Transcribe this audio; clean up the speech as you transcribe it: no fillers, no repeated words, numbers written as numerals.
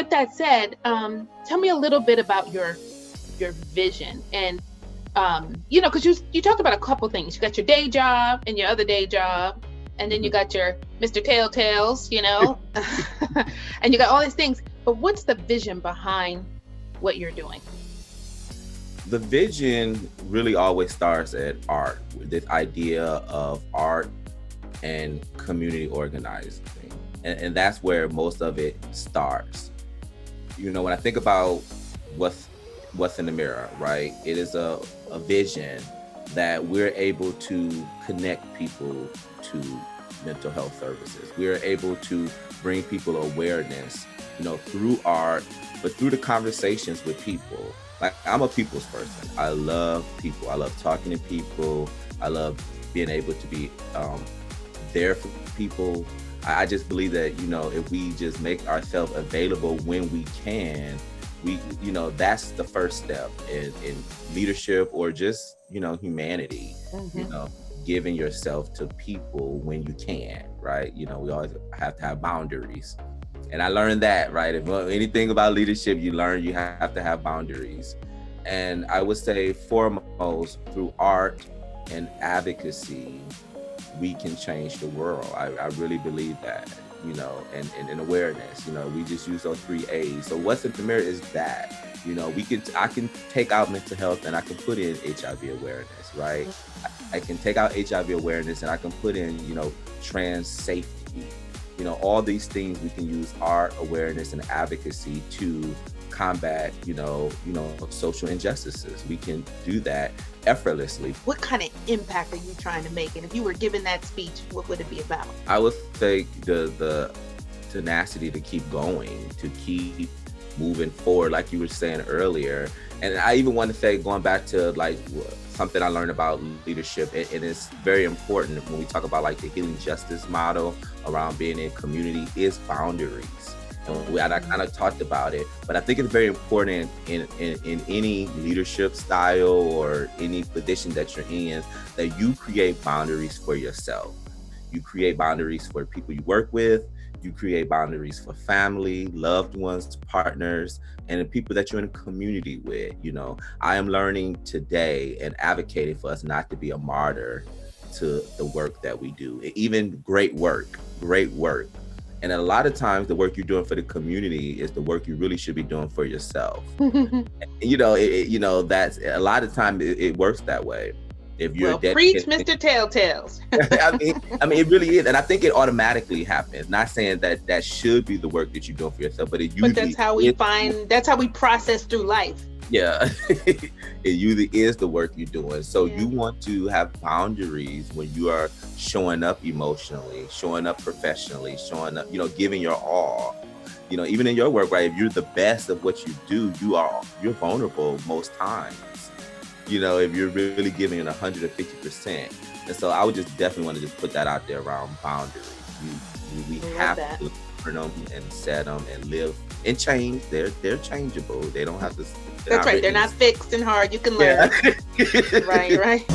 with that said, tell me a little bit about your vision. And because you talked about a couple things. You got your day job and your other day job, and then you got your Mr. Telltales, and you got all these things. But what's the vision behind what you're doing? The vision really always starts at art, with this idea of art and community organizing. And that's where most of it starts. When I think about what's in the mirror, right? It is a vision that we're able to connect people to mental health services. We're able to bring people awareness, through art, but through the conversations with people. Like, I'm a people's person. I love people. I love talking to people. I love being able to be there for people. I just believe that, if we just make ourselves available when we can, that's the first step in leadership, or just, humanity, giving yourself to people when you can, right? We always have to have boundaries. And I learned that, right? If anything about leadership, you learn you have to have boundaries. And I would say foremost, through art and advocacy, we can change the world. I really believe that, and awareness. We just use those 3 A's. So what's in the mirror is that, I can take out mental health and I can put in HIV awareness, right? I can take out HIV awareness and I can put in, trans safety. All these things we can use art, awareness, and advocacy to combat, social injustices. We can do that effortlessly. What kind of impact are you trying to make? And if you were given that speech, what would it be about? I would say the tenacity to keep going, to keep moving forward, like you were saying earlier. And I even want to say, going back to like something I learned about leadership, and it's very important when we talk about like the healing justice model around being in community, is boundaries. And I kind of talked about it, but I think it's very important in any leadership style or any position that you're in, that you create boundaries for yourself. You create boundaries for people you work with. You create boundaries for family, loved ones, partners, and the people that you're in a community with. I am learning today and advocating for us not to be a martyr to the work that we do. Even great work. And a lot of times the work you're doing for the community is the work you really should be doing for yourself. That's a lot of times it works that way. If you're preach, Mr. Telltales. I mean, it really is. And I think it automatically happens. Not saying that should be the work that you're doing for yourself, but it usually that's how we process through life. Yeah, it usually is the work you're doing. So you want to have boundaries when you are showing up emotionally, showing up professionally, showing up, giving your all. Even in your work, right? If you're the best of what you do, you're vulnerable most times. If you're really giving it 150%. And so I would just definitely want to just put that out there around boundaries. We have to learn them and set them and live and change. They're changeable. They don't have to. That's right. They're not fixed and hard. You can learn. Yeah. Right.